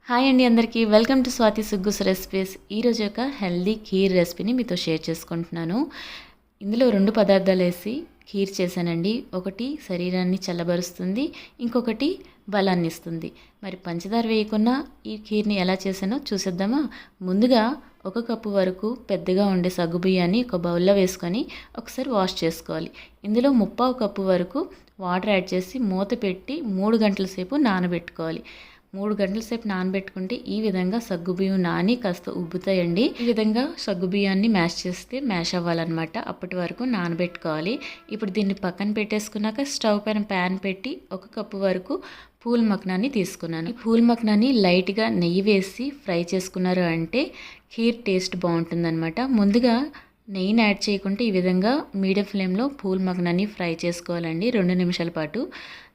Hi అండి అందరికీ welcome to Swathi సుగ్గుస్ recipes. ఈరోజు ఒక హెల్దీ ఖీర్ రెసిపీని మీతో షేర్ చేసుకుంటున్నాను. ఇందులో 2 పదార్థాలు వేసి ఖీర్ చేశానండి. ఒకటి శరీరాన్ని చల్లబరుస్తుంది, ఇంకొకటి బలాన్ని ఇస్తుంది. మరి పంచదార వేయకుండా ఈ ఖీర్ని ఎలా చేశానో చూసేద్దామా. ముందుగా 1 కప్పు వరకు పెద్దగా ఉండే సగ్గుబియ్యాన్ని ఒక బౌల్లో వేసుకొని ఒకసారి వాష్ చేసుకోవాలి. ఇందులో 3/4 కప్పు వరకు వాటర్ యాడ్ చేసి మూత పెట్టి 3 గంటల సేపు నానబెట్టుకోవాలి. 3 గంటల సేపు నానబెట్టుకుంటే ఈ విధంగా సగ్గుబియ్యం నాని కాస్త ఉబ్బుతాయండి. ఈ విధంగా సగ్గుబియ్యాన్ని మ్యాష్ చేస్తే మ్యాష్ అవ్వాలన్నమాట. అప్పటి వరకు నానబెట్టుకోవాలి. ఇప్పుడు దీన్ని పక్కన పెట్టేసుకున్నాక స్టవ్ పైన ప్యాన్ పెట్టి 1 కప్పు వరకు పూల్ మక్నాన్ని తీసుకున్నాను. ఈ పూల్ మక్నాన్ని లైట్గా నెయ్యి వేసి ఫ్రై చేసుకున్నారు అంటే ఖీర్ టేస్ట్ బాగుంటుందన్నమాట. ముందుగా నెయ్యిని యాడ్ చేయకుంటే ఈ విధంగా మీడియం ఫ్లేమ్లో పూల్ మక్నాన్ని ఫ్రై చేసుకోవాలండి 2 నిమిషాల పాటు.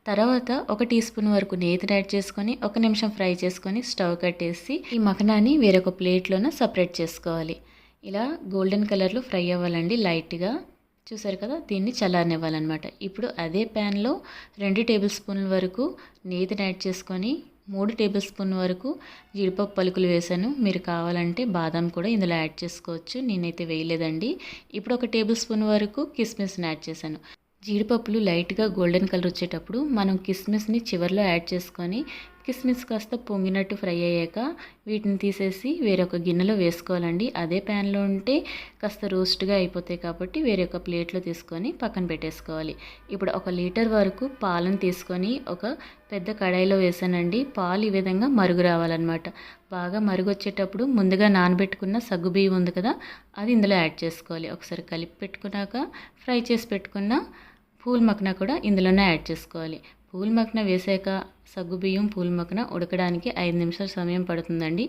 తర్వాత 1 టీ స్పూన్ వరకు నేతిని యాడ్ చేసుకొని 1 నిమిషం ఫ్రై చేసుకొని స్టవ్ కట్టేసి ఈ మఖనాన్ని వేరొక ప్లేట్లోన సపరేట్ చేసుకోవాలి. ఇలా గోల్డెన్ కలర్లో ఫ్రై అవ్వాలండి లైట్గా. చూసారు కదా, దీన్ని చల్లారనివ్వాలన్నమాట. ఇప్పుడు అదే ప్యాన్లో 2 టేబుల్ స్పూన్ల వరకు నేతిని యాడ్ చేసుకొని 3 టేబుల్ స్పూన్ వరకు జీడిపప్పు పలుకులు వేసాను. మీరు కావాలంటే బాదం కూడా ఇందులో యాడ్ చేసుకోవచ్చు, నేనైతే వేయలేదండి. ఇప్పుడు 1 టేబుల్ స్పూన్ వరకు కిస్మిస్ని యాడ్ చేశాను. జీడిపప్పులు లైట్గా గోల్డెన్ కలర్ వచ్చేటప్పుడు మనం కిస్మిస్ని చివరిలో యాడ్ చేసుకొని కిస్మిస్ కాస్త పొంగినట్టు ఫ్రై అయ్యాక వీటిని తీసేసి వేరొక గిన్నెలో వేసుకోవాలండి. అదే ప్యాన్లో ఉంటే కాస్త రోస్ట్గా అయిపోతాయి కాబట్టి వేరొక ప్లేట్లో తీసుకొని పక్కన పెట్టేసుకోవాలి. ఇప్పుడు 1 లీటర్ వరకు పాలను తీసుకొని ఒక పెద్ద కడాయిలో వేసానండి. పాలు ఈ విధంగా మరుగు రావాలన్నమాట. బాగా మరుగు వచ్చేటప్పుడు ముందుగా నానబెట్టుకున్న సగ్గుబియ్యం ఉంది కదా, అది ఇందులో యాడ్ చేసుకోవాలి. ఒకసారి కలిపి పెట్టుకున్నాక ఫ్రై చేసి పెట్టుకున్న పూల్ మక్నా కూడా ఇందులోనే యాడ్ చేసుకోవాలి. పూల్ మక్నా వేసాక సగ్గుబియ్యం పూల్ మక్నా ఉడకడానికి 5 నిమిషాల సమయం పడుతుందండి.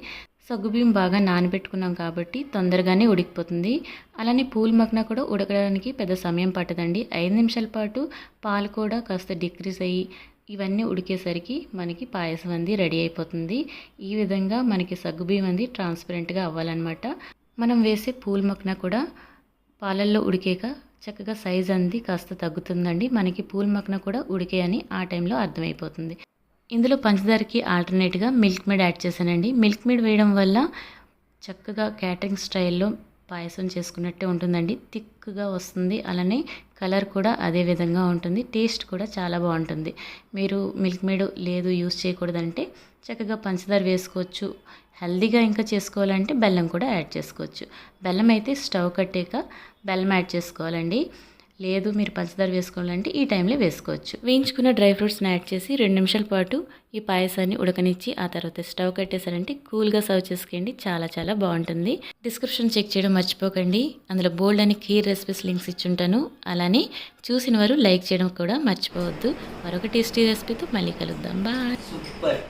సగ్గుబియ్యం బాగా నానబెట్టుకున్నాం కాబట్టి తొందరగానే ఉడికిపోతుంది. అలానే పూల్ మక్నా కూడా ఉడకడానికి పెద్ద సమయం పట్టదండి. 5 నిమిషాల పాటు పాలు కూడా కాస్త డిక్రీజ్ అయ్యి ఇవన్నీ ఉడికేసరికి మనకి పాయసం అంది రెడీ అయిపోతుంది. ఈ విధంగా మనకి సగ్గుబియ్యం అంది ట్రాన్స్పరెంట్గా అవ్వాలన్నమాట. మనం వేసే పూల్ మక్నా కూడా పాలల్లో ఉడికాక చక్కగా సైజ్ అంది కాస్త తగ్గుతుందండి. మనకి పూల్ మక్నా కూడా ఉడికే అని ఆ టైంలో అర్థమైపోతుంది. ఇందులో పంచదారకి ఆల్టర్నేట్గా మిల్క్ మేడ్ యాడ్ చేశానండి. మిల్క్ మేడ్ వేయడం వల్ల చక్కగా క్యాటరింగ్ స్టైల్లో పాయసం చేసుకున్నట్టే ఉంటుందండి. థిక్గా వస్తుంది, అలానే కలర్ కూడా అదే విధంగా ఉంటుంది. టేస్ట్ కూడా చాలా బాగుంటుంది. మీరు మిల్క్ మేడ్ లేదు యూస్ చేయకూడదంటే చక్కగా పంచదార వేసుకోవచ్చు. హెల్దీగా ఇంకా చేసుకోవాలంటే బెల్లం కూడా యాడ్ చేసుకోవచ్చు. బెల్లం అయితే స్టవ్ కట్టాక బెల్లం యాడ్ చేసుకోవాలండి. లేదు మీరు పంచదార వేసుకోవాలంటే ఈ టైంలో వేసుకోవచ్చు. వేయించుకున్న డ్రై ఫ్రూట్స్ని యాడ్ చేసి 2 నిమిషాల పాటు ఈ పాయసాన్ని ఉడకనిచ్చి ఆ తర్వాత స్టవ్ కట్టేసారంటే కూల్గా సర్వ్ చేసుకోండి. చాలా చాలా బాగుంటుంది. డిస్క్రిప్షన్ చెక్ చేయడం మర్చిపోకండి. అందులో బోల్డ్ అని ఖీర్ రెసిపీస్ లింక్స్ ఇచ్చుంటాను. అలానే చూసిన వారు లైక్ చేయడం కూడా మర్చిపోవద్దు. మరొక టేస్టీ రెసిపీతో మళ్ళీ కలుద్దాం. బాయ్.